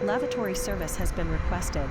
Lavatory service has been requested.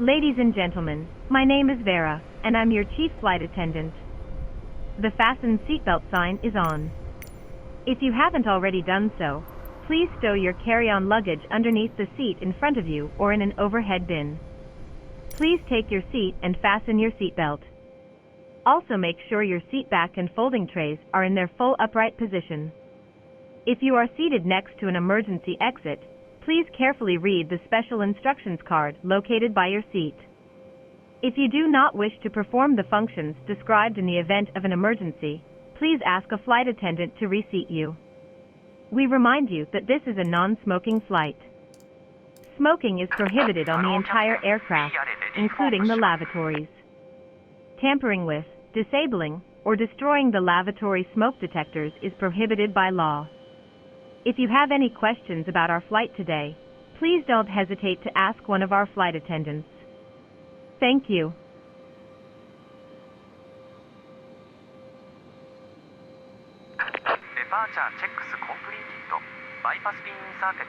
Ladies and gentlemen, my name is Vera, and I'm your chief flight attendant. The fasten seatbelt sign is on. If you haven't already done so, please stow your carry-on luggage underneath the seat in front of you or in an overhead bin. Please take your seat and fasten your seatbelt. Also make sure your seat back and folding trays are in their full upright position. If you are seated next to an emergency exit, please carefully read the special instructions card located by your seat. If you do not wish to perform the functions described in the event of an emergency, please ask a flight attendant to reseat you. We remind you that this is a non-smoking flight. Smoking is prohibited on the entire aircraft, including the lavatories. Tampering with, disabling, or destroying the lavatory smoke detectors is prohibited by law. If you have any questions about our flight today, please don't hesitate to ask one of our flight attendants. Thank you. Departure checks completed. Bypass pin inserted.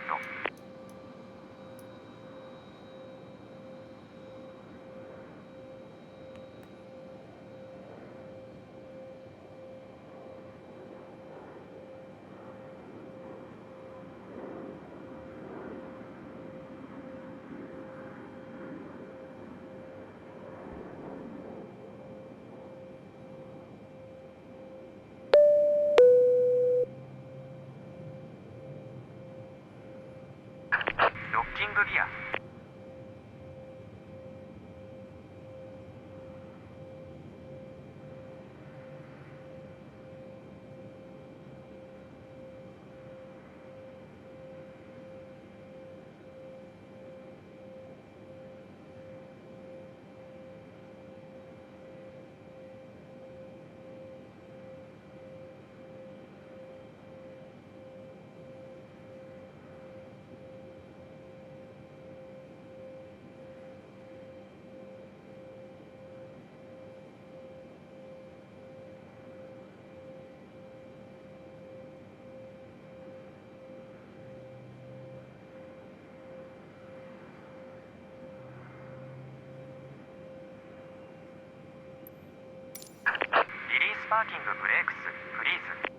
Locking gear. パーキングブレークスプリーズ。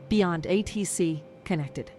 Beyond ATC connected.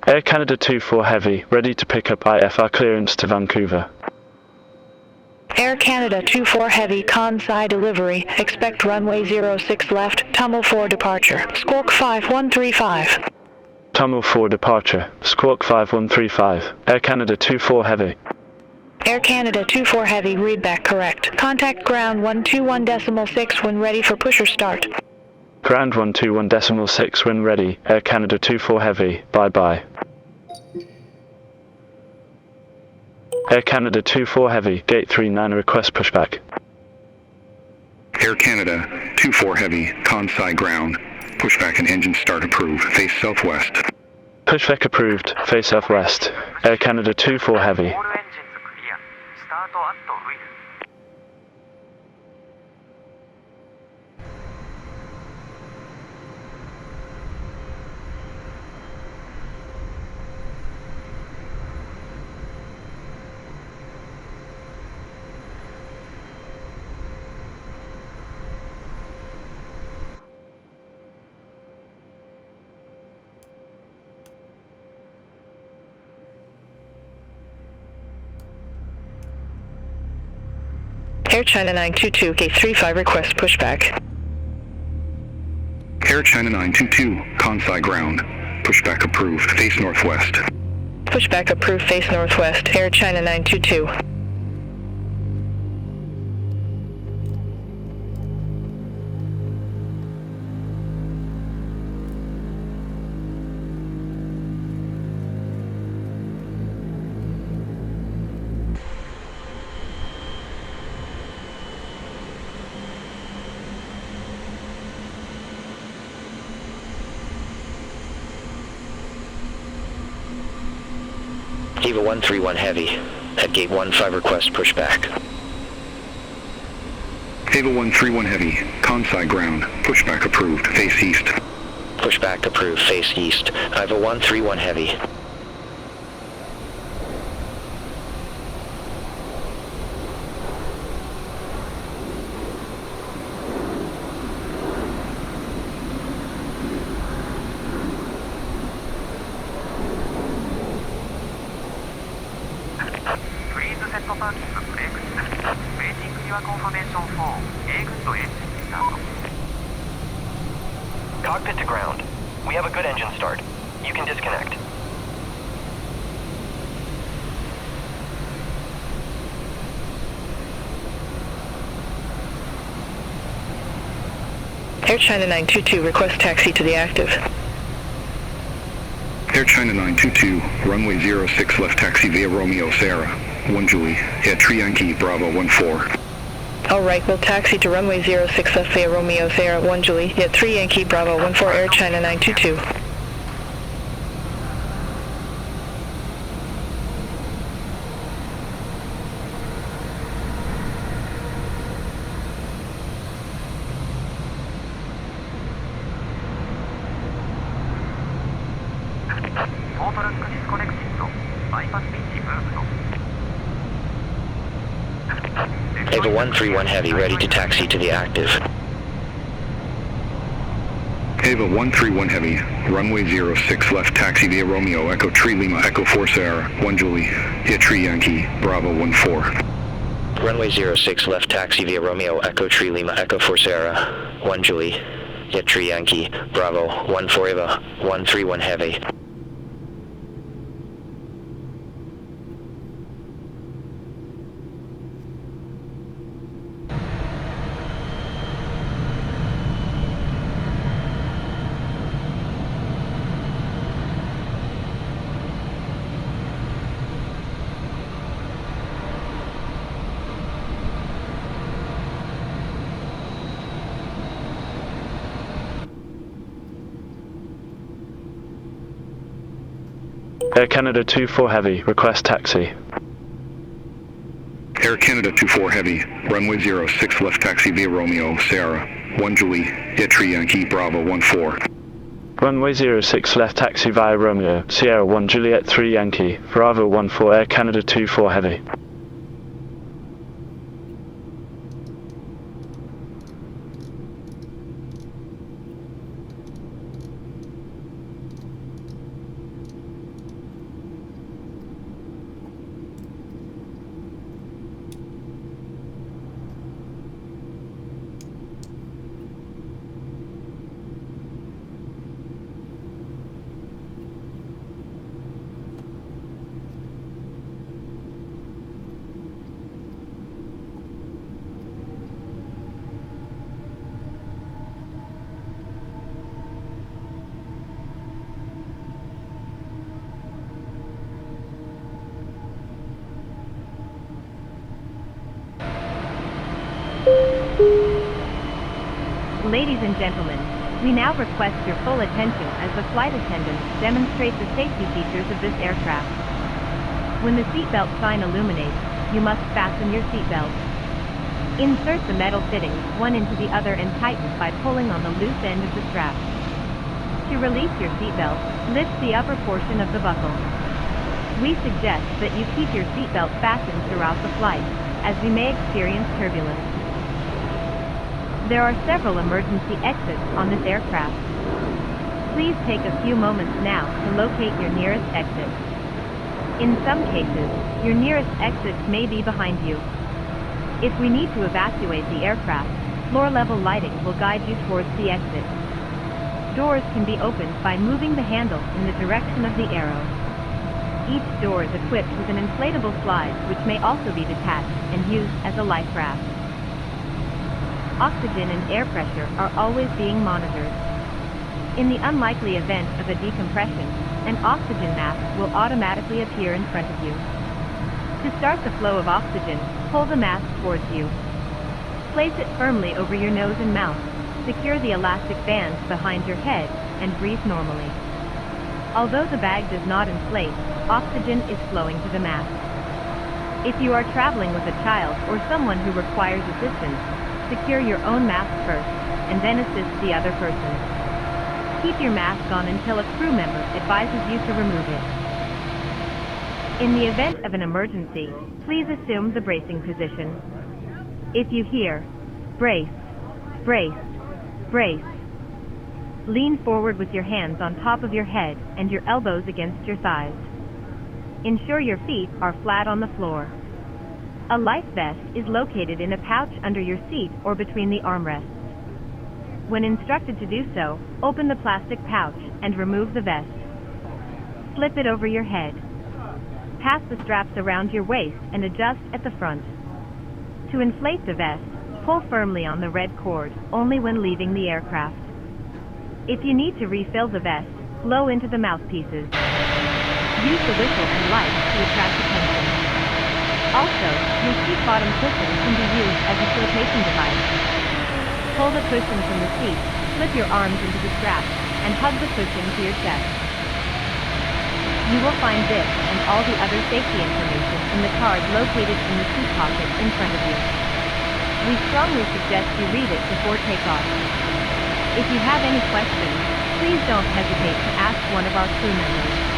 Air Canada 24 Heavy, ready to pick up IFR clearance to Vancouver. Air Canada 24 Heavy, Kansai delivery. Expect runway 06 left, Tummel 4 departure. Squawk 5135. Tummel 4 departure, Squawk 5135. Air Canada 24 Heavy. Air Canada 24 Heavy, read back correct. Contact ground 121.6 when ready for push or start. Ground 121.6 when ready. Air Canada 24 Heavy, bye-bye. Air Canada 24 Heavy, Gate 39 request pushback. Air Canada 24 Heavy, Kansai ground. Pushback and engine start approved. Face southwest. Pushback approved, face southwest. Air Canada 24 Heavy. オールエンジンズクリア。スタートアットウィル。Air China 922, Gate 35 request pushback. Air China 922, Kansai ground. Pushback approved. Face northwest. Pushback approved, face northwest. Air China 922. Rjbb 131 Heavy, at Gate 15 request pushback. Rjbb 131 Heavy, Kansai ground. Pushback approved. Face east. Pushback approved, face east. Rjbb 131 Heavy. Cockpit to ground. We have a good engine start. You can disconnect. Air China 922, request taxi to the active. Air China 922, runway 06 left taxi via Romeo Sierra. 1 Julie, at Yankee Bravo 14. Alright, we'll taxi to runway 06 left via Romeo Sierra 1 Julie, at 3 Yankee Bravo 14 Air China 922. Rjbb 131 Heavy, ready to taxi to the active. Ava 131 Heavy, runway 06 left taxi via Romeo, Echo Tree Lima, Echo 4 Sierra, 1 Julie, via Tree Yankee, Bravo 14. Runway 06 left taxi via Romeo, Echo Tree Lima, Echo 4 Sierra, 1 Julie, via Tree Yankee, Bravo 14 Ava, 131 Heavy. Air Canada 24 Heavy, request taxi. Air Canada 24 Heavy, runway 06 left taxi via Romeo, Sierra, 1 Julie, via Tree Yankee, Bravo 14. Runway 06 left taxi via Romeo, Sierra 1 Juliet 3 Yankee, Bravo 14 Air Canada 24 Heavy. Ladies and gentlemen, we now request your full attention as the flight attendants demonstrate the safety features of this aircraft. When the seatbelt sign illuminates, you must fasten your seatbelt. Insert the metal fittings one into the other and tighten by pulling on the loose end of the strap. To release your seatbelt, lift the upper portion of the buckle. We suggest that you keep your seatbelt fastened throughout the flight, as we may experience turbulence. There are several emergency exits on this aircraft. Please take a few moments now to locate your nearest exit. In some cases, your nearest exit may be behind you. If we need to evacuate the aircraft, floor-level lighting will guide you towards the exit. Doors can be opened by moving the handle in the direction of the arrow. Each door is equipped with an inflatable slide which may also be detached and used as a life raft. Oxygen and air pressure are always being monitored. In the unlikely event of a decompression, an oxygen mask will automatically appear in front of you. To start the flow of oxygen, pull the mask towards you. Place it firmly over your nose and mouth, secure the elastic bands behind your head, and breathe normally. Although the bag does not inflate, oxygen is flowing to the mask. If you are traveling with a child or someone who requires assistance, secure your own mask first, and then assist the other person. Keep your mask on until a crew member advises you to remove it. In the event of an emergency, please assume the bracing position. If you hear, brace, brace, brace, lean forward with your hands on top of your head and your elbows against your thighs. Ensure your feet are flat on the floor. A life vest is located in a pouch under your seat or between the armrests. When instructed to do so, open the plastic pouch and remove the vest. Slip it over your head. Pass the straps around your waist and adjust at the front. To inflate the vest, pull firmly on the red cord, only when leaving the aircraft. If you need to refill the vest, blow into the mouthpieces. Use the whistle and light to attract attention. Also, your seat bottom cushion can be used as a flotation device. Pull the cushion from the seat, slip your arms into the straps, and hug the cushion to your chest. You will find this and all the other safety information in the card located in the seat pocket in front of you. We strongly suggest you read it before takeoff. If you have any questions, please don't hesitate to ask one of our crew members.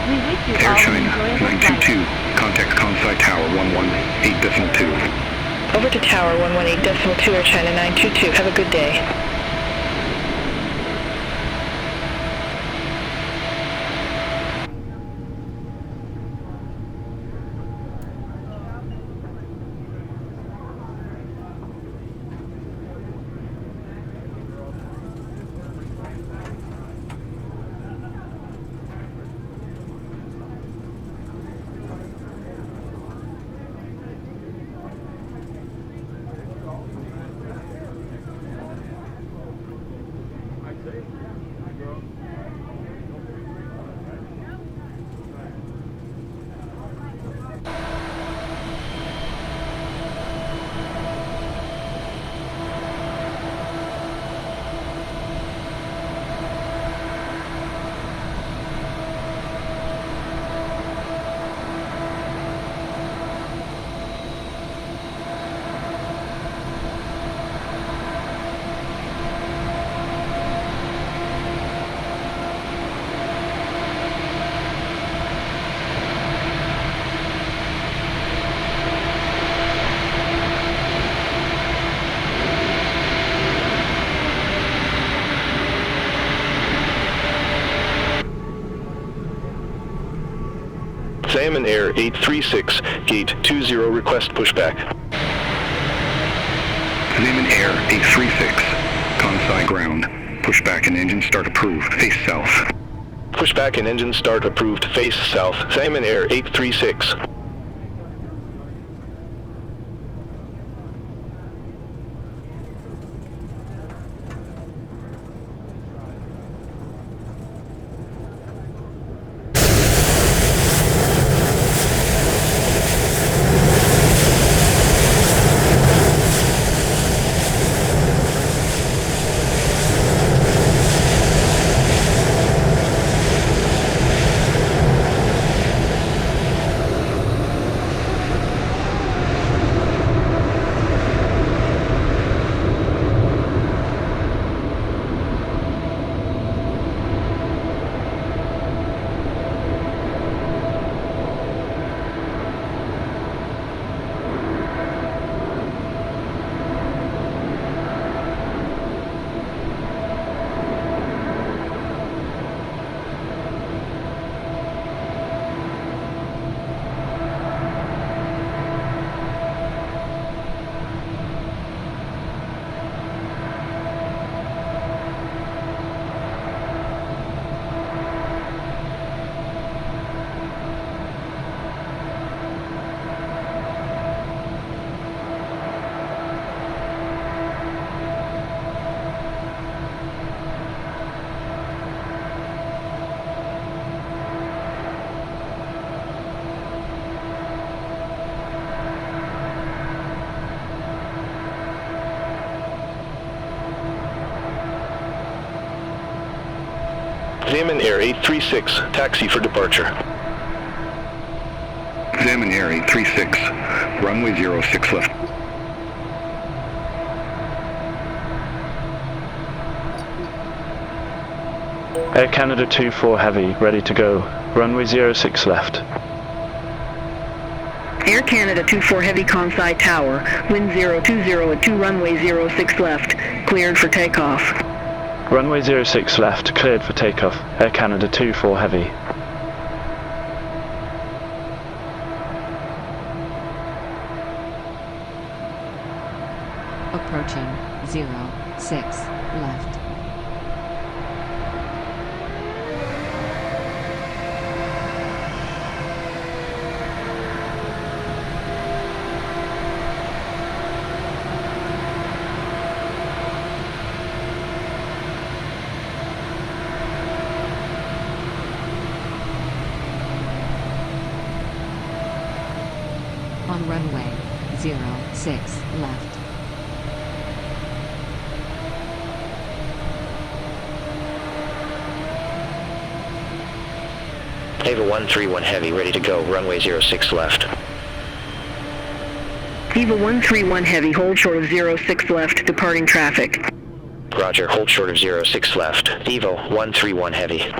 We wish you Air all an China enjoyable 922, flight. contact Consci Tower 118.2. Over to Tower 118.2, Air China 922. Have a good day. Diamond Air 836, gate 20, request pushback. Diamond Air 836, Kansai ground. Pushback and engine start approved, face south. Pushback and engine start approved, face south. Diamond Air 836. Diamond Air 836, taxi for departure. Diamond Air 836, runway 06 left. Air Canada 24 Heavy, ready to go. Runway 06 left. Air Canada 24 Heavy Kansai Tower, wind 020 at 2 runway 06 left, cleared for takeoff. Runway 06 left, cleared for takeoff. Air Canada 24 Heavy. Approaching 06 left. On runway 06 left. Ava 131 Heavy, ready to go. Runway 06 left. Eva 131 Heavy, hold short of 06 left, departing traffic. Roger, hold short of 06 left. Evo 131 Heavy.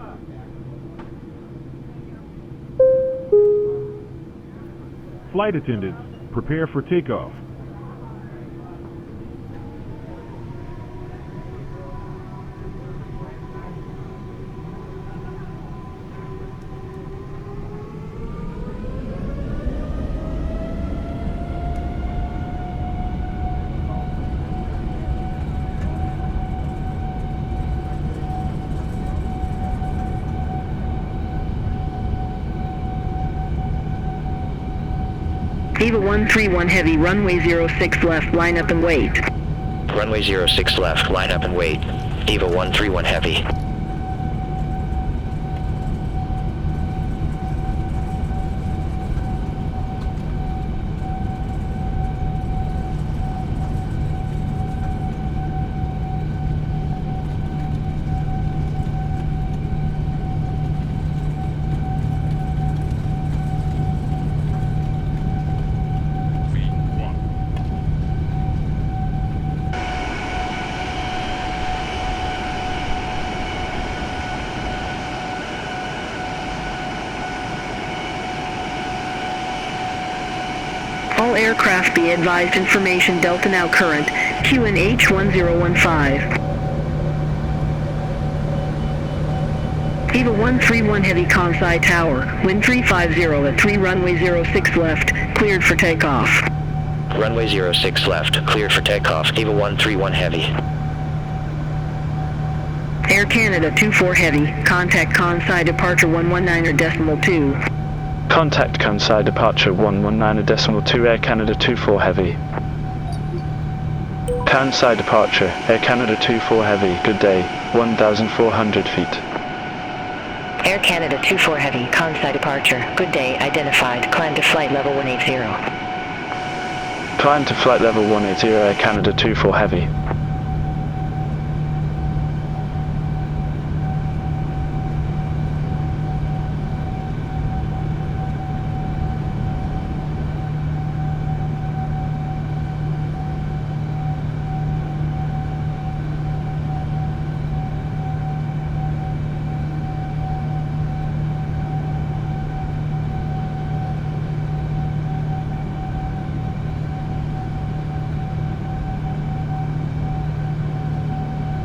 Flight attendants, prepare for takeoff. Eva 131 Heavy, runway 06 left, line up and wait. Runway 06 left, line up and wait. Eva 131 Heavy. All aircraft be advised information Delta now current, QNH 1015. Eva 131 Heavy Kansai Tower, wind 350 at 3 runway 06 left, cleared for takeoff. Runway 06 left, cleared for takeoff. Eva 131 Heavy. Air Canada 24 Heavy, contact Kansai departure 119.2. Contact Kansai departure 119.2 Air Canada 24 Heavy. Kansai departure, Air Canada 24 Heavy, good day, 1,400 feet. Air Canada 24 Heavy, Kansai departure, good day, identified, climb to flight level 180. Climb to flight level 180 Air Canada 24 Heavy.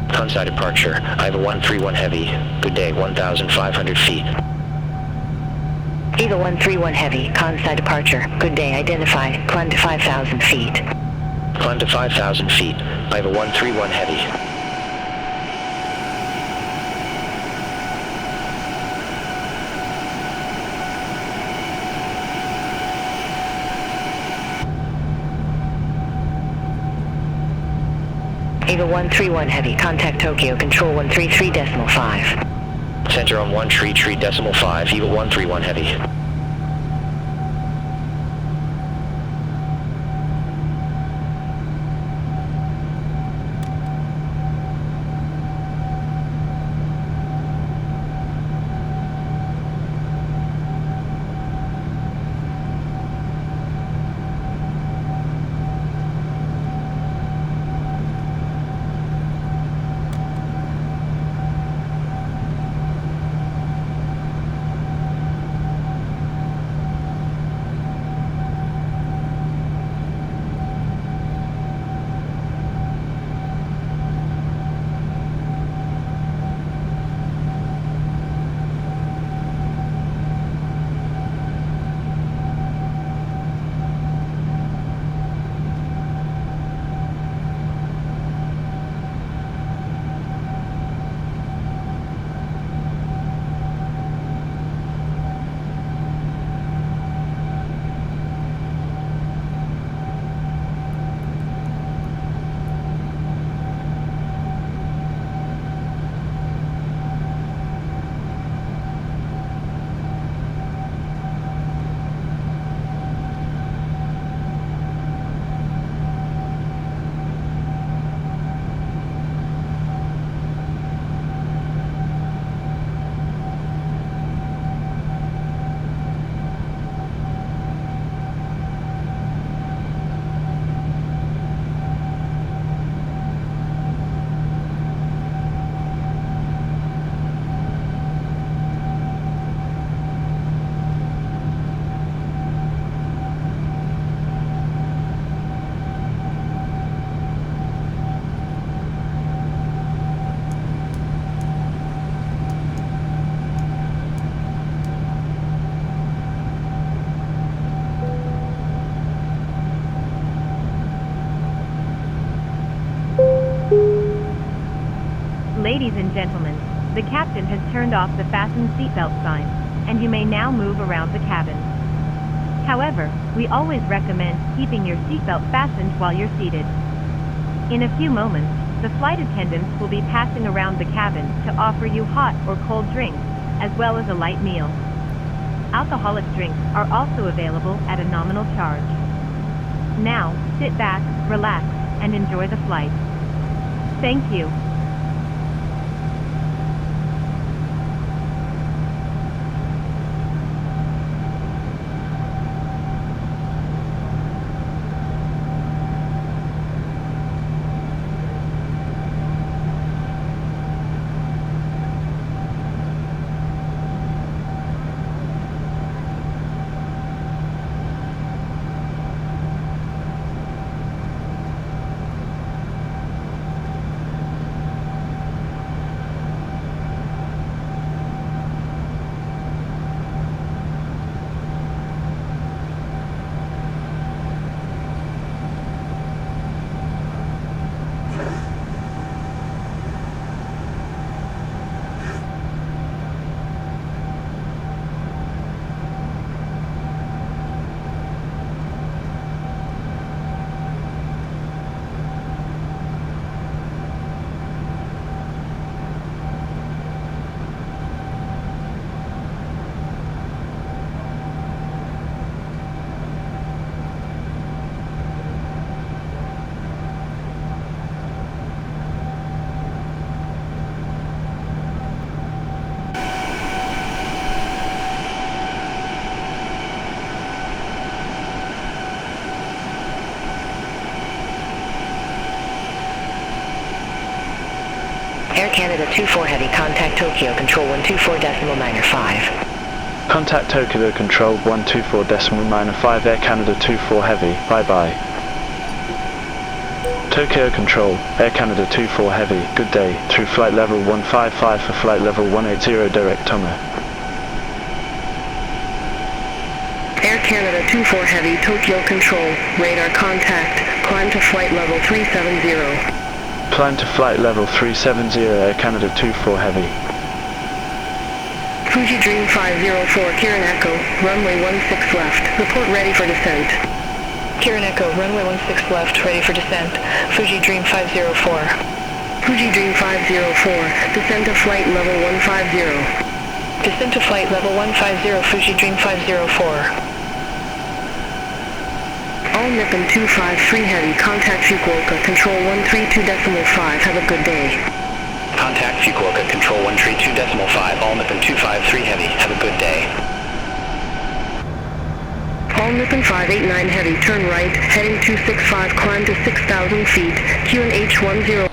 Kansai departure, Eva 131 Heavy, good day, 1,500 feet. Eva 131 Heavy, Kansai departure, good day, identified, climb to 5,000 feet. Climb to 5,000 feet, Eva 131 Heavy. Eva 131 Heavy, contact Tokyo, control 133.5. Center on 133.5, Eva 131 Heavy. Ladies and gentlemen, the captain has turned off the fasten seatbelt sign, and you may now move around the cabin. However, we always recommend keeping your seatbelt fastened while you're seated. In a few moments, the flight attendants will be passing around the cabin to offer you hot or cold drinks, as well as a light meal. Alcoholic drinks are also available at a nominal charge. Now, sit back, relax, and enjoy the flight. Thank you. Air Canada 24 Heavy, contact Tokyo Control 124.95. Contact Tokyo Control 124.95 Air Canada 24 Heavy, bye-bye. Tokyo Control, Air Canada 24 Heavy, good day, through flight level 155 for flight level 180 direct Tomo. Air Canada 24 Heavy, Tokyo Control, radar contact, climb to flight level 370. Climb to flight level 370 Air Canada 24 Heavy. Fuji Dream 504, Kirin Echo, runway 16 left, report ready for descent. Kirin Echo, runway 16 left, ready for descent. Fuji Dream 504. Fuji Dream 504, descend to flight level 150. Descend to flight level 150, Fuji Dream 504. All Nippon 253 Heavy, contact Fukuoka, control 132.5, have a good day. Contact Fukuoka, control 132.5, all Nippon 253 Heavy, have a good day. All Nippon 589 Heavy, turn right, heading 265, climb to 6,000 feet, QNH 10.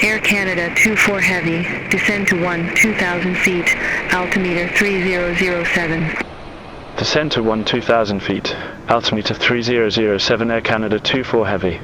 Air Canada 24 Heavy, descend to 2,000 feet, altimeter 3007. Descend to 2,000 feet, altimeter 3007 Air Canada 24 Heavy.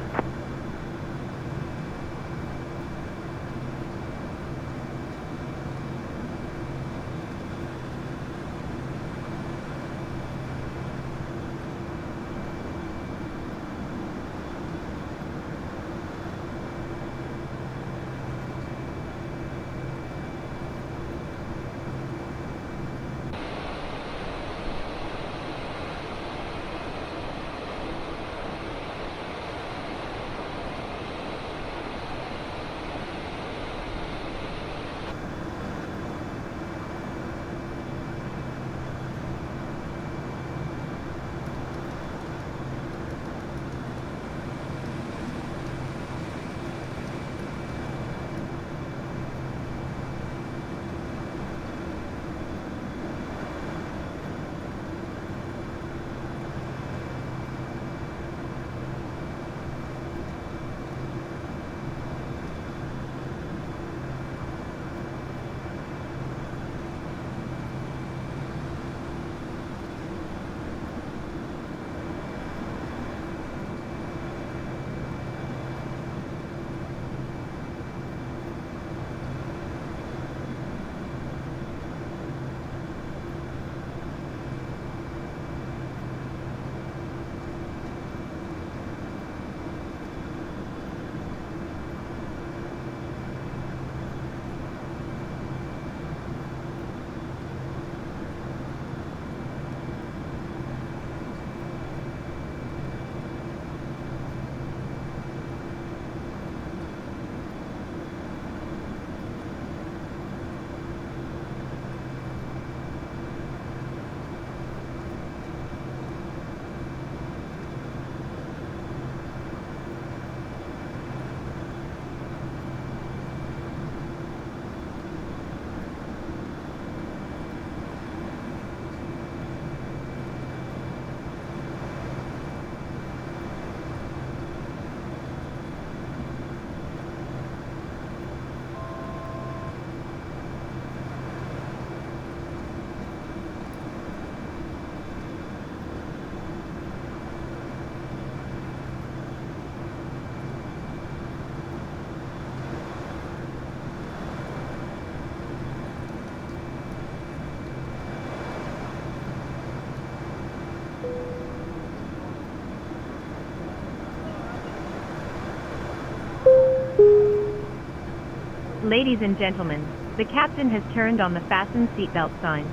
Ladies and gentlemen, the captain has turned on the fasten seatbelt sign.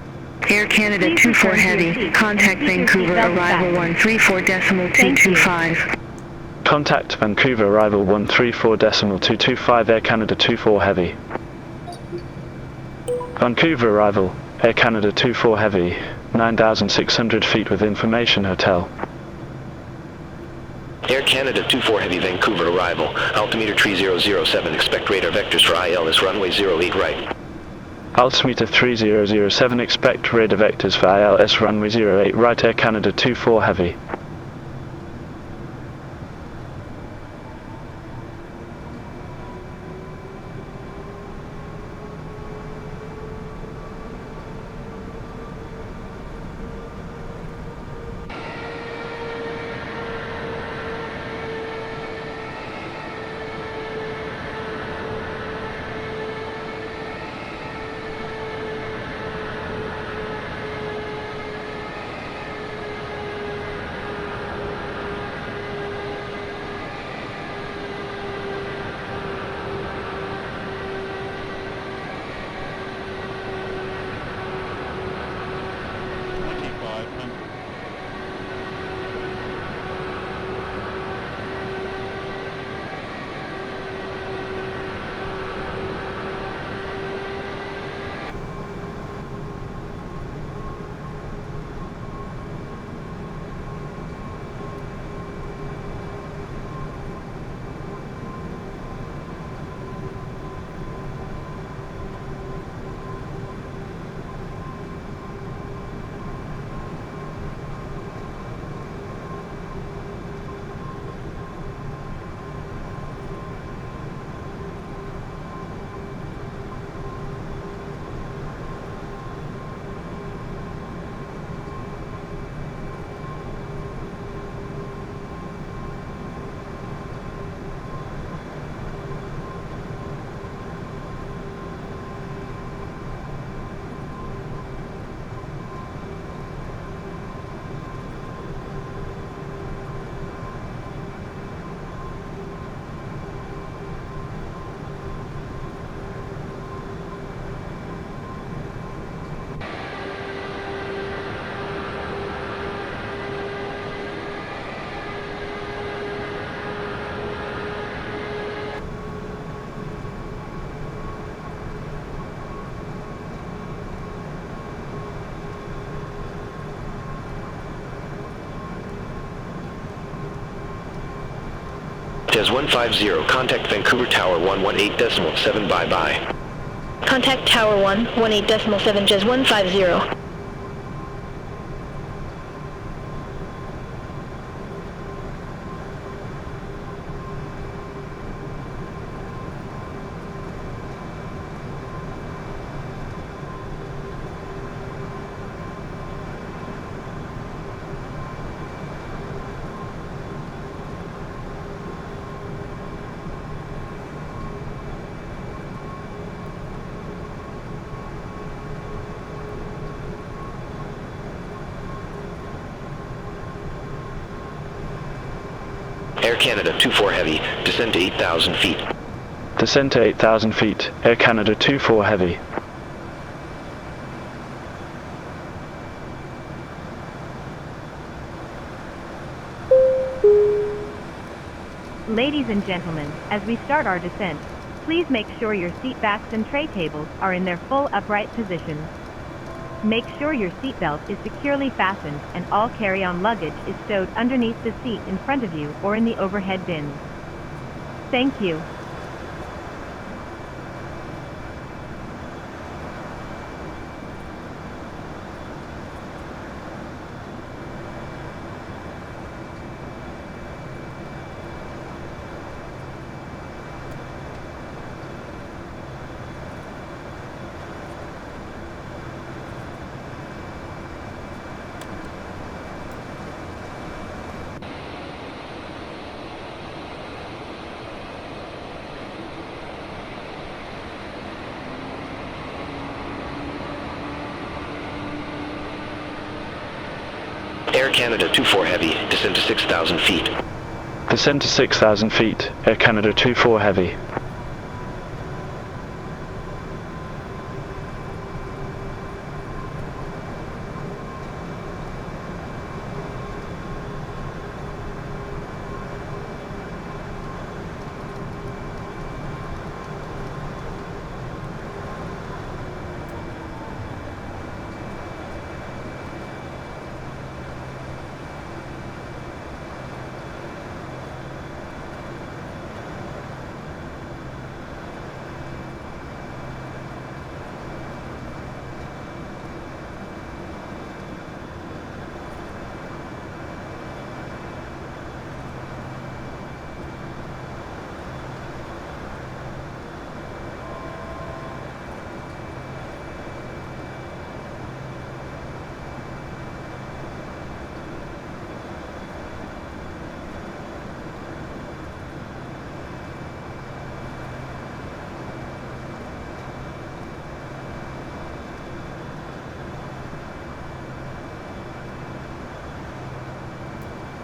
Air Canada Please 24 return to your Heavy, seat contact and keep your Vancouver, seatbelt arrival fastened. 134.225. Contact Vancouver, arrival 134.225, Air Canada 24 Heavy. Vancouver arrival, Air Canada 24 Heavy, 9,600 feet with information hotel. Air Canada 24 Heavy, Vancouver arrival. Altimeter 3007. Expect radar vectors for ILS runway 08 right. Altimeter 3007, expect radar vectors for ILS runway 08 right, Air Canada 24 Heavy. Des 150, contact Vancouver Tower 118.7, bye-bye. Contact Tower 118.7, Jez 150. Air Canada 24 Heavy, descend to 8,000 feet. Descend to 8,000 feet, Air Canada 24 Heavy. Ladies and gentlemen, as we start our descent, please make sure your seat backs and tray tables are in their full upright positions. Make sure your seatbelt is securely fastened and all carry-on luggage is stowed underneath the seat in front of you or in the overhead bins. Thank you. Air Canada 24 Heavy, descend to 6,000 feet. Descend to 6,000 feet, Air Canada 24 Heavy.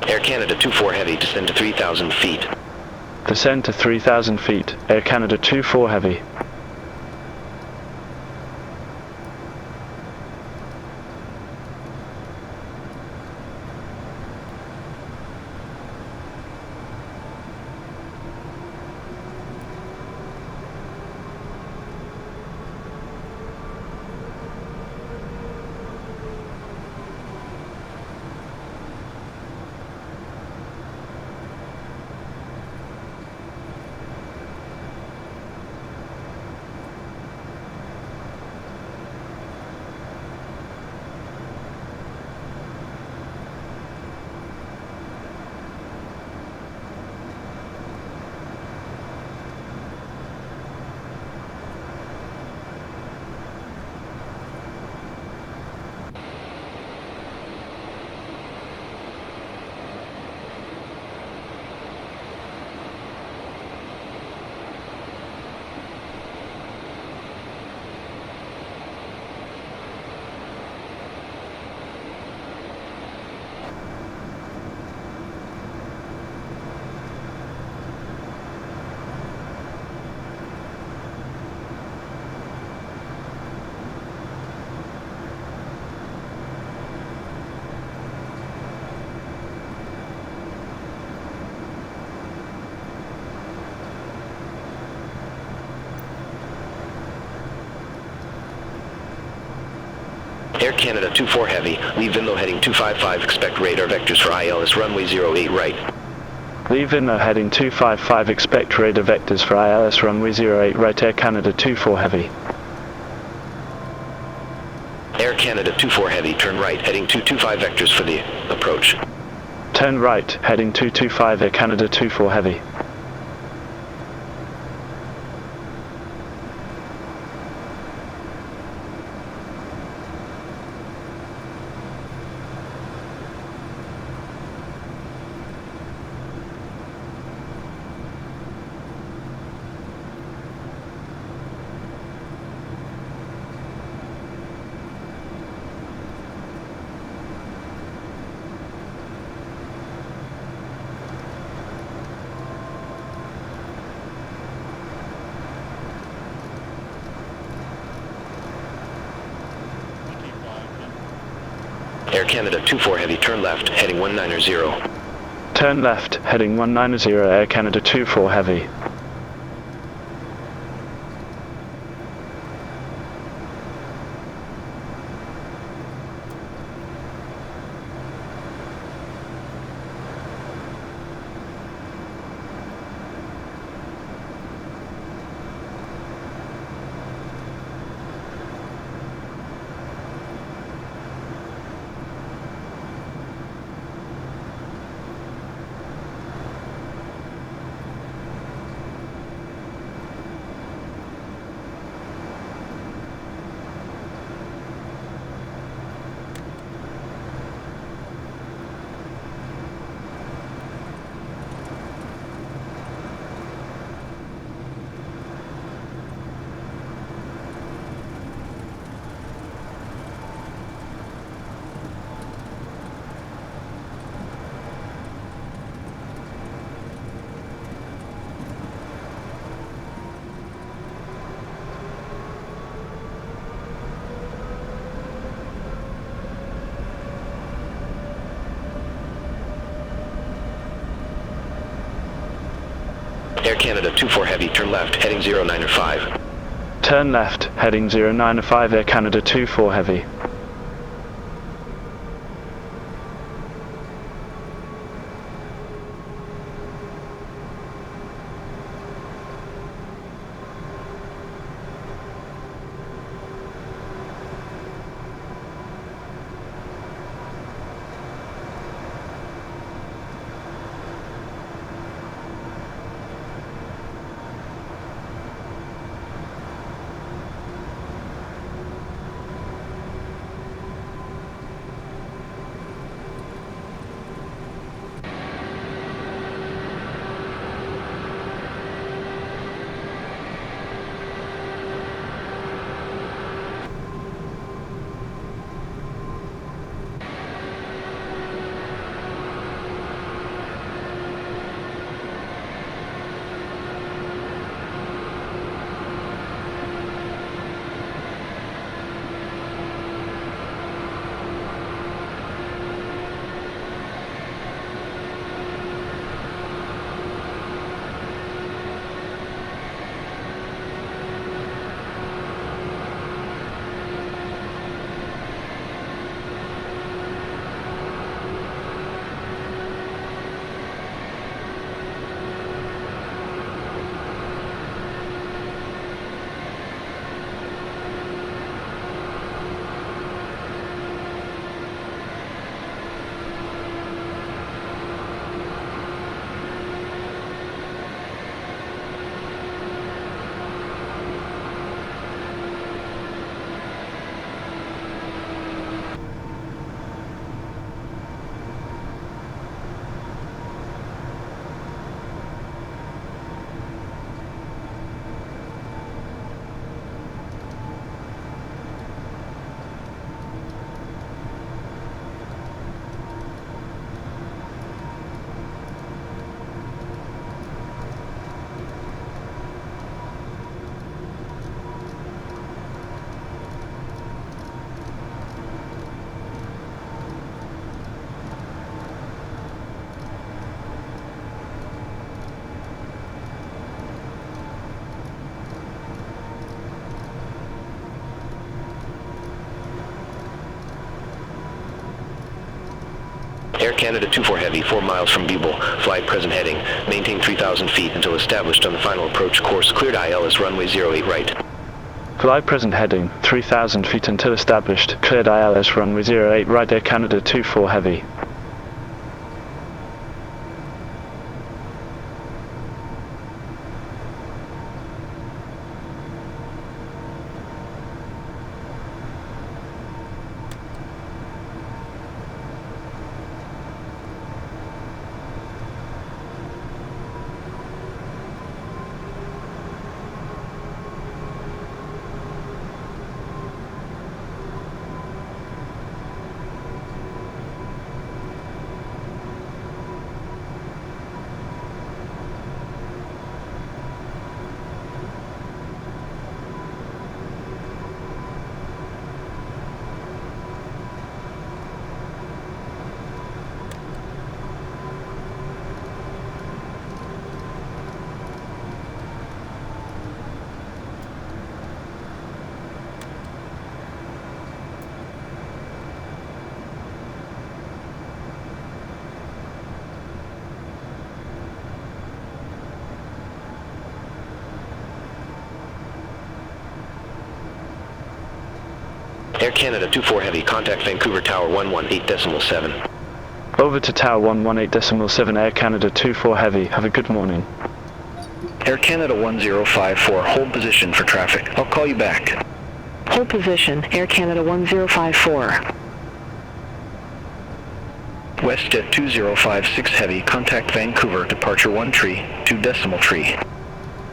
Air Canada 24 Heavy, descend to 3,000 feet. Descend to 3,000 feet. Air Canada 24 Heavy. Air Canada 24 Heavy, leave Vinlo heading 255, expect radar vectors for ILS runway 08 right. Leave Vinlo heading 255, expect radar vectors for ILS runway 08 right. Air Canada 24 Heavy. Air Canada 24 Heavy, turn right, heading 225 vectors for the approach. Turn right, heading 225, Air Canada 24 Heavy. Air Canada 24 Heavy, turn left, heading 190. Turn left, heading 190, Air Canada 24 Heavy. Air Canada 24 Heavy, turn left, heading 095. Turn left, heading 095, Air Canada 24 Heavy. Air Canada 24 Heavy, 4 miles from Buble. Fly present heading. Maintain 3,000 feet until established on the final approach course. Cleared ILS runway 08 right. Fly present heading, 3,000 feet until established. Cleared ILS runway 08 right. Air Canada 24 Heavy. Air Canada 24 Heavy, contact Vancouver Tower 118.7. Over to Tower 118.7. Air Canada 24 Heavy. Have a good morning. Air Canada 1054, hold position for traffic. I'll call you back. Hold position, Air Canada 1054. WestJet 2056 Heavy, contact Vancouver, departure 1 tree, 2 decimal tree.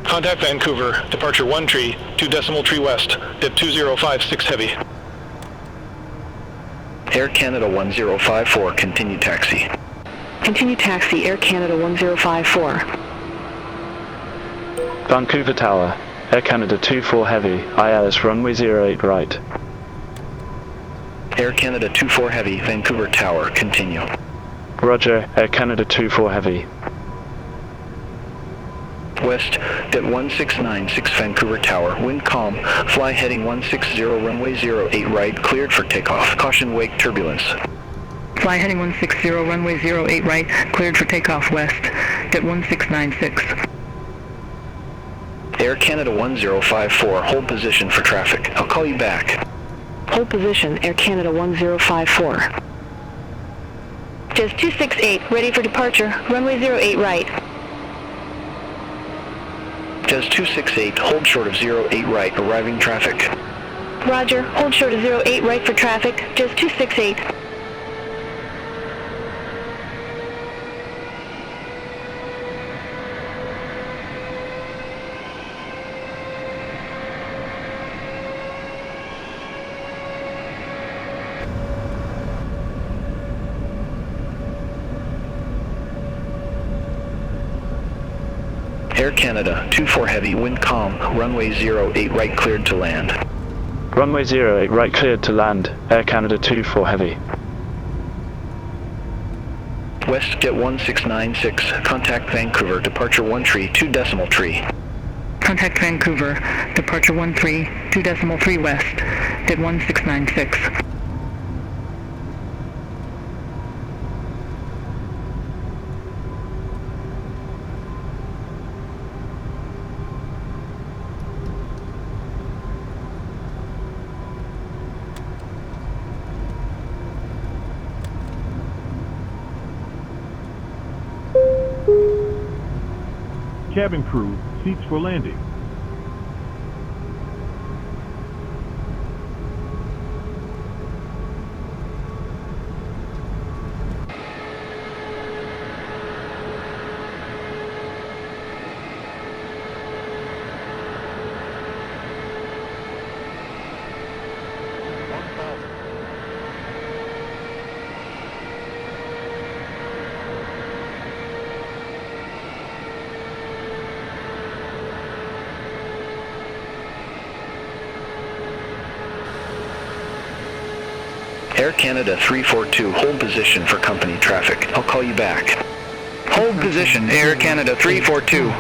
Contact Vancouver, departure 1 tree, 2 decimal tree west, Jet 2056 Heavy. Air Canada 1054, continue taxi. Continue taxi, Air Canada 1054. Vancouver Tower. Air Canada 24 Heavy. ILS runway 08 right. Air Canada 24 Heavy, Vancouver Tower, continue. Roger. Air Canada 24 Heavy. West, Jet 1696 Vancouver Tower, wind calm, fly heading 160 runway 08 right, cleared for takeoff. Caution wake turbulence. Fly heading 160, runway 08 right, cleared for takeoff west, Jet 1696. Air Canada 1054, hold position for traffic. I'll call you back. Hold position, Air Canada 1054. Just 268, ready for departure, runway 08 right. Just 268, hold short of 08 right, arriving traffic. Roger, hold short of 08 right for traffic, just 268. Air Canada 24 Heavy, wind calm, runway 08 right, cleared to land. Runway 08 right, cleared to land. Air Canada 24 Heavy. WestJet 1696, contact Vancouver, departure 1 tree, 2 decimal tree. Contact Vancouver, departure 13, 2 decimal 3 west, Jet 1696. Cabin crew, seats for landing. Air Canada 342, hold position for company traffic. I'll call you back. Hold position, Air Canada 342.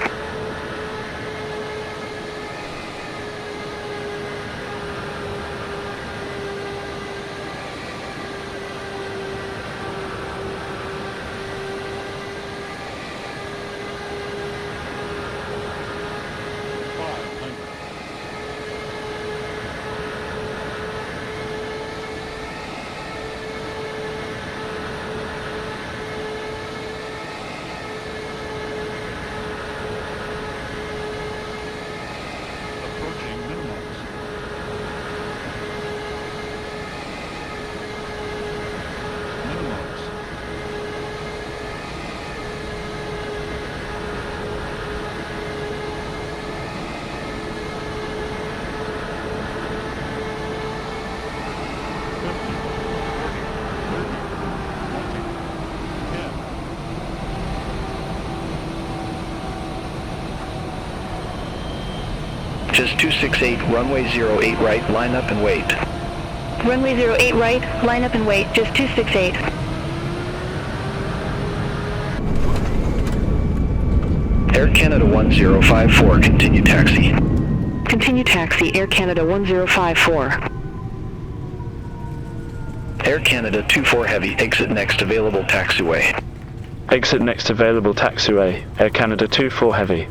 Just 268, runway 08 right, line up and wait. Runway 08 right, line up and wait, just 268. Air Canada 1054, continue taxi. Continue taxi, Air Canada 1054. Air Canada 24 Heavy, exit next available taxiway. Exit next available taxiway, Air Canada 24 Heavy.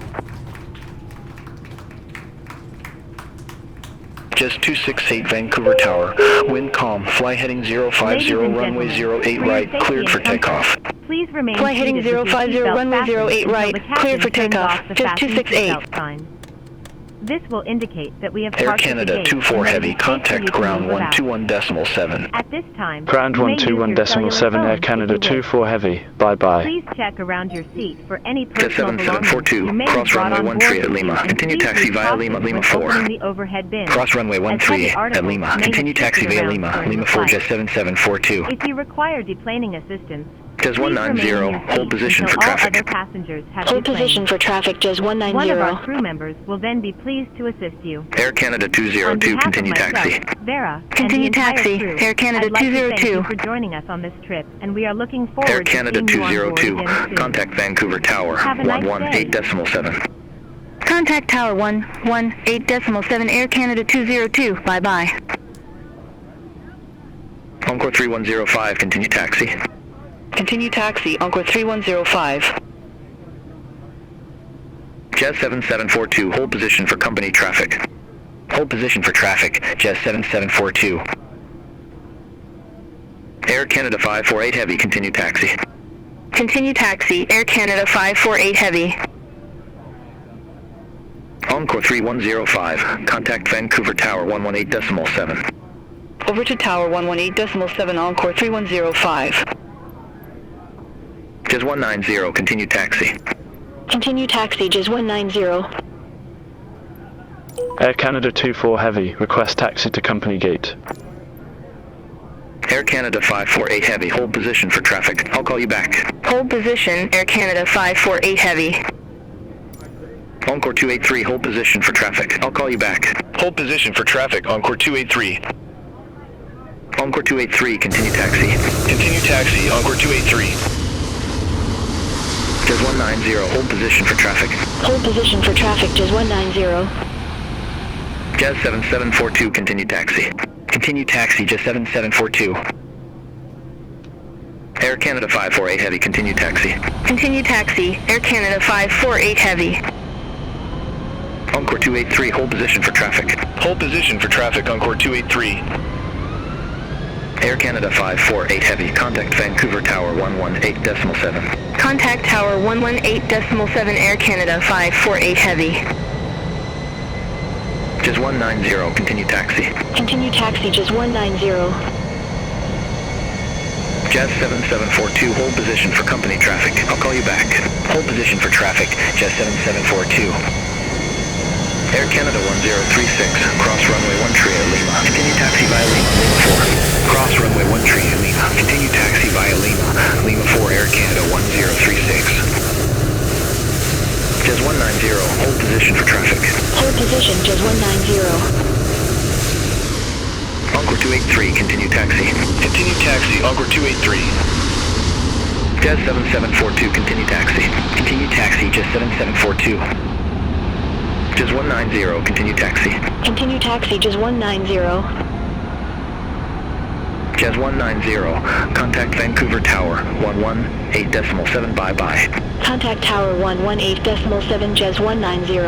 Just 268 Vancouver Tower, wind calm, fly heading 050, Ladies and runway gentlemen, 08 for your right, safety cleared for and comfort, takeoff. Please remain Fly heading seated with your 050, seatbelt runway fastened 08 until right, the cleared for captain turns takeoff, off the just fasten 268. seatbelt sign. This will indicate that we have Air parked at the Canada gate 24 and Heavy, ready to take contact you to ground move about. 121.7. At this time, Ground you may use your 121.7 cellular Air phone Canada if you wish. 24 Heavy. Bye bye. Please check around your seat for any Jet personal belongings 7742, you may cross have brought runway on 13 board at with you, Lima. and Continue please taxi be via cautious Lima, when Lima 4. opening the overhead bin. Cross runway as 13 heavy at articles Lima. may Continue have taxi shifted via around Lima, during Lima the 4, flight. Jet 7742. If you require deplaning assistance, Jet please remain in 190, your hold seat position until for all traffic. other passengers have Hold deplaned. position for traffic, Jazz One of our 190. crew members will then be pleased to assist you. Air Canada On 202, behalf continue of myself, taxi. Vera, Continue and the entire taxi, crew, Air Canada I'd like to thank 202. you for joining us on this trip, and we are looking forward Air to Canada seeing you on board 202, again soon. contact Vancouver Tower, Have a nice day. 118.7. Contact Tower 118.7, Air Canada 202, bye-bye. Encore 3105, continue taxi. Continue taxi, Encore 3105. Jet 7742, hold position for company traffic. Hold position for traffic, Jet 7742. Air Canada 548 Heavy, continue taxi. Continue taxi, Air Canada 548 Heavy. Encore 3105, contact Vancouver Tower 118.7. Over to Tower 118.7, Encore 3105. Jazz 190, continue taxi. Continue taxi, Jazz 190. Air Canada 24 Heavy. Request taxi to company gate. Air Canada 548 Heavy, hold position for traffic. I'll call you back. Hold position, Air Canada 548 Heavy. Encore 283, hold position for traffic. I'll call you back. Hold position for traffic, Encore 283. Encore 283, continue taxi. Continue taxi, Encore 283. Jazz 190, hold position for traffic. Hold position for traffic, Jazz 190. Jazz 7742, continue taxi. Continue taxi, Jazz 7742. Air Canada 548 Heavy, continue taxi. Continue taxi, Air Canada 548 Heavy. Encore 283, hold position for traffic. Hold position for traffic, Encore 283. Air Canada 548 Heavy, contact Vancouver Tower 118.7. Contact Tower 118.7, Air Canada 548 Heavy. Jazz 190, continue taxi. Continue taxi, Jazz 190. Jazz 7742, hold position for company traffic. I'll call you back. Hold position for traffic, Jazz 7742. Air Canada 1036, cross runway 13 at Lima. Continue taxi via Lima, Lima 4. Cross runway 13 at Lima. Continue taxi via Lima, Lima 4, Air Canada 1036. Jazz 190, hold position for traffic. Hold position, Jazz 190. Encore 283, continue taxi. Continue taxi, Encore 283. Jazz 7742, continue taxi. Continue taxi, Jazz 7742. Jazz 190, continue taxi. Continue taxi, Jazz 190. Jazz 190, contact Vancouver Tower 118.7, bye-bye. Contact Tower 118.7, Jazz 190.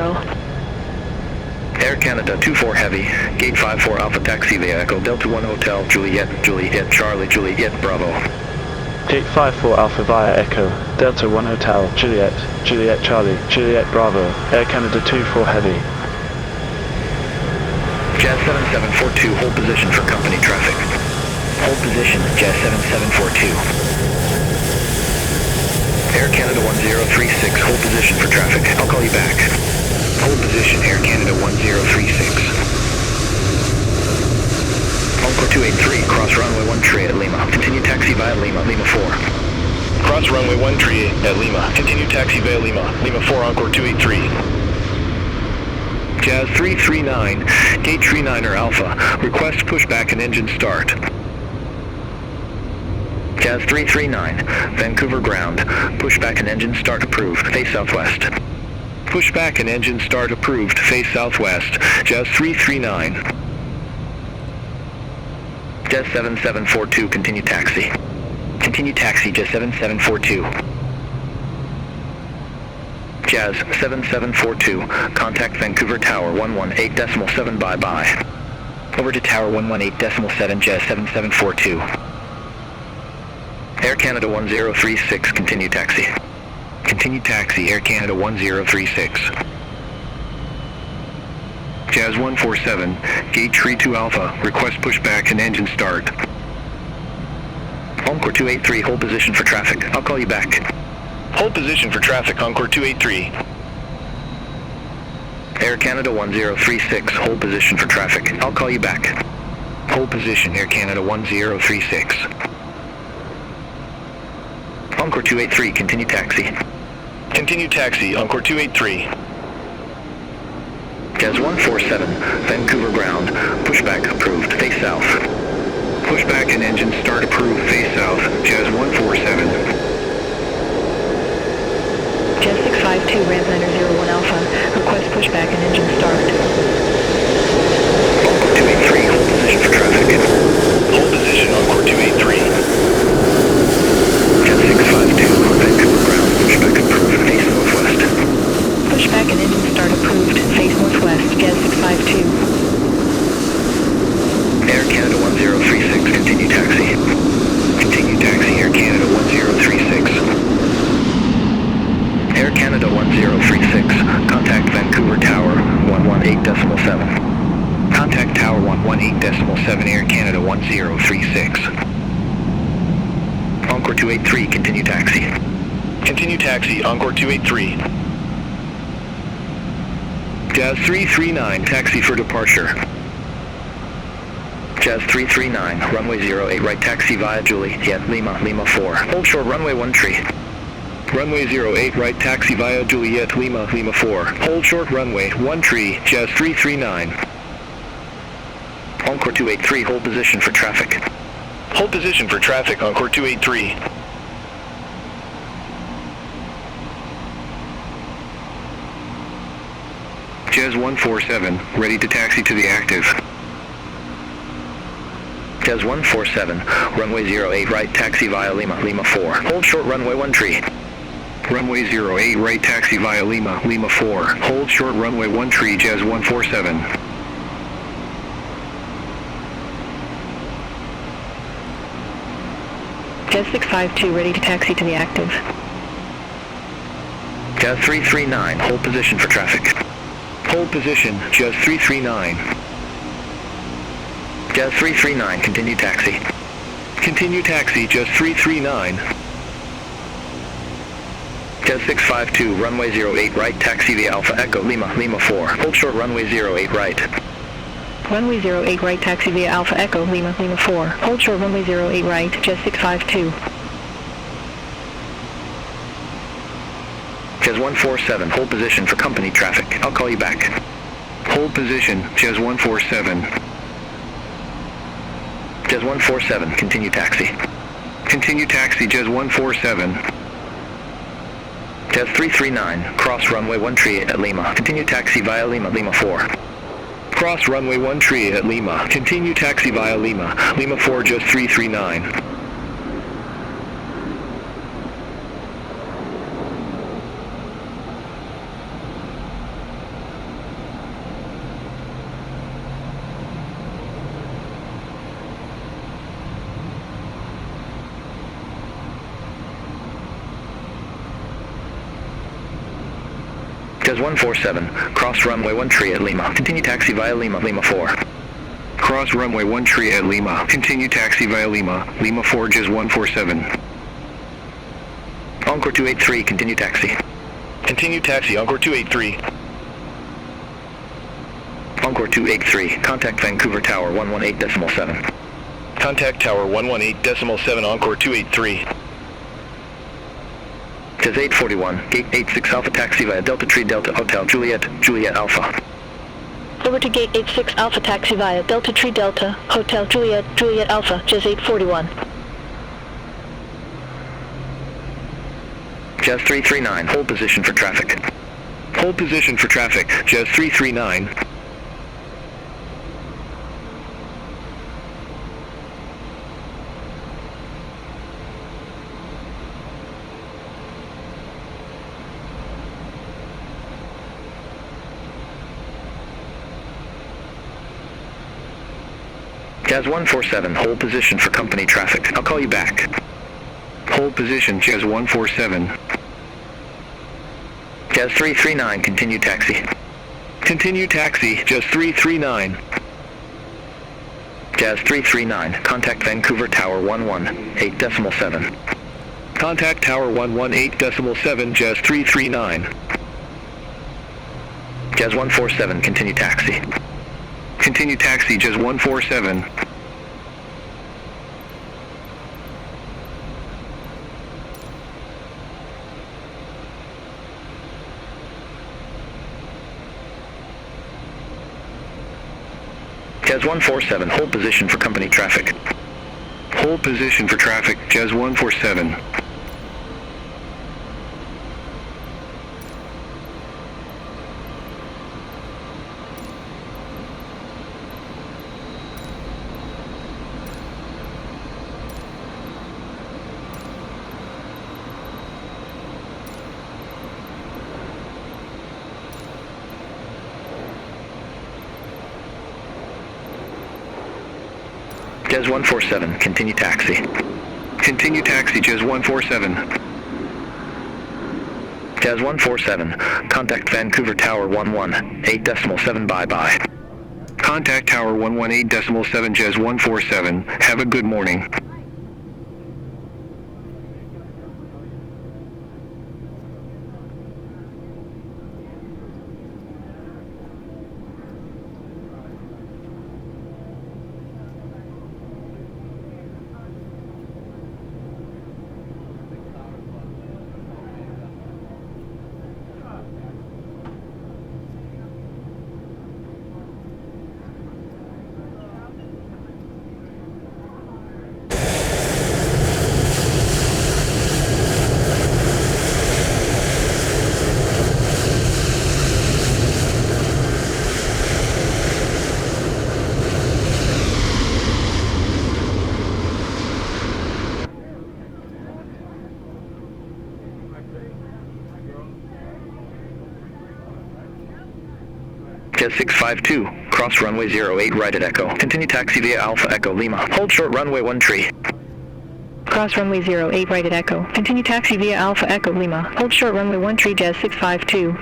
Air Canada 24 Heavy, Gate 54 Alpha Taxi via Echo, Delta 1 Hotel, Juliet, Juliet, Charlie, Juliet, Bravo. Gate 54 Alpha via Echo, Delta 1 Hotel, Juliet, Juliet Charlie, Juliet Bravo, Air Canada 24 Heavy. Jazz 7742, hold position for company traffic. Hold position, Jazz 7742. Air Canada 1036, hold position for traffic. I'll call you back. Hold position, Air Canada 1036. Encore 283, cross runway 13 at Lima. Continue taxi via Lima, Lima 4. Cross runway 13 at Lima. Continue taxi via Lima, Lima 4, Encore 283. Jazz 339, gate 39er Alpha, request pushback and engine start. Jazz 339, Vancouver ground, pushback and engine start approved, face southwest. Pushback and engine start approved, face southwest, Jazz 339. Jazz 7742, continue taxi. Continue taxi, Jazz 7742. Jazz 7742, contact Vancouver Tower 118.7 bye-bye. Over to Tower 118.7, Jazz 7742. Air Canada 1036, continue taxi. Continue taxi, Air Canada 1036. Jazz 147, gate 32 Alpha, request pushback and engine start. Encore 283, hold position for traffic. I'll call you back. Hold position for traffic, Encore 283. Air Canada 1036, hold position for traffic. I'll call you back. Hold position, Air Canada 1036. Encore 283, continue taxi. Continue taxi, Encore 283. Jazz 147, Vancouver ground, pushback approved, face south. Pushback and engine start approved, face south, Jazz 147. Jazz 652, ramp 901 Alpha, request pushback and engine start. Encore 283, hold position for traffic. Hold position, Encore 283. Jazz 652, Vancouver ground, pushback approved, face northwest. Pushback and engine start approved, face northwest, Jazz 652. Air Canada 1036, continue taxi. Continue taxi, Air Canada 1036. Air Canada 1036, contact Vancouver Tower 118.7. Contact Tower 118.7, Air Canada 1036. Encore 283, continue taxi. Continue taxi, Encore 283. Jazz 339, taxi for departure. Jazz 339, runway 08, right taxi via Juliet, Lima, Lima 4. Hold short, runway 1 tree. Runway 08, right taxi via Juliet, Lima, Lima 4. Hold short, runway 1 tree, Jazz 339. Encore 283, hold position for traffic. Hold position for traffic, Encore 283. Jazz 147, ready to taxi to the active. Jazz 147, runway 08, right taxi via Lima, Lima 4. Hold short, runway 1 tree. Runway 08, right taxi via Lima, Lima 4. Hold short, runway 1 tree, Jazz 147. Jazz 652, ready to taxi to the active. Jazz 339, hold position for traffic. Hold position, Jazz 339. Jazz 339, continue taxi. Continue taxi, Jazz 339. Jazz 652, runway 08, right taxi via Alpha Echo, Lima, Lima 4. Hold short, runway 08, right. Runway 08, right taxi via Alpha Echo, Lima, Lima 4. Hold short, runway 08, right, Jazz 652. Jazz 147, hold position for company traffic. I'll call you back. Hold position, Jazz 147. Jazz 147, continue taxi. Continue taxi, Jazz 147. Jazz 339, cross runway 1 tree at Lima. Continue taxi via Lima, Lima 4. Cross runway 1 tree at Lima. Continue taxi via Lima. Lima 4, Jazz 339. Jazz 147, cross runway 1 tree at Lima. Continue taxi via Lima, Lima 4. Cross runway 1 tree at Lima. Continue taxi via Lima, Lima 4, Jazz 147. Encore 283, continue taxi. Continue taxi, Encore 283. Encore 283, contact Vancouver Tower 118.7. Contact Tower 118.7, Encore 283. Jazz 841, gate 86 Alpha taxi via Delta Tree Delta Hotel Juliet, Juliet Alpha. Over to gate 86 Alpha taxi via Delta Tree Delta, Hotel Juliet, Juliet Alpha, Jazz 841. Jazz 339, hold position for traffic. Hold position for traffic, Jazz 339. Jazz 147, hold position for company traffic. I'll call you back. Hold position, Jazz 147. Jazz 339, continue taxi. Continue taxi, Jazz 339. Jazz 339, contact Vancouver Tower 118.7. Contact Tower 118.7, Jazz 339. Jazz 147, continue taxi. Continue taxi, Jazz 147. Jazz 147, hold position for company traffic. Hold position for traffic, Jazz 147. Jazz 147, continue taxi. Continue taxi, Jazz 147. Jazz 147, contact Vancouver Tower 118.7, bye-bye. Contact Tower 118.7, Jazz 147. Have a good morning. Jazz 652, cross runway 08 right at Echo. Continue taxi via Alpha Echo Lima. Hold short runway 13. Cross runway 08 right at Echo. Continue taxi via Alpha Echo Lima. Hold short runway 13, Jazz 652.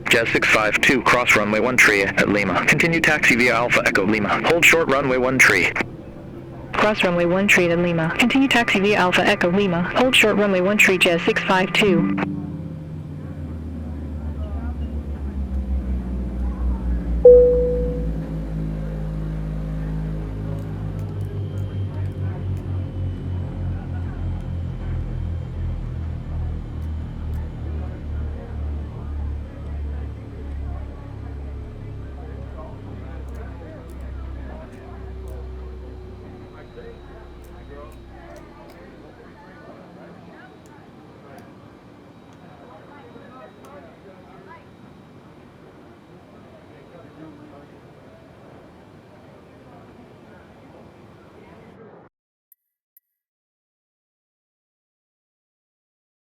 Jazz 652, cross runway 13 at Lima. Continue taxi via Alpha Echo Lima. Hold short runway 13. Cross runway 13 at Lima. Continue taxi via Alpha Echo Lima. Hold short runway 13, Jazz 652.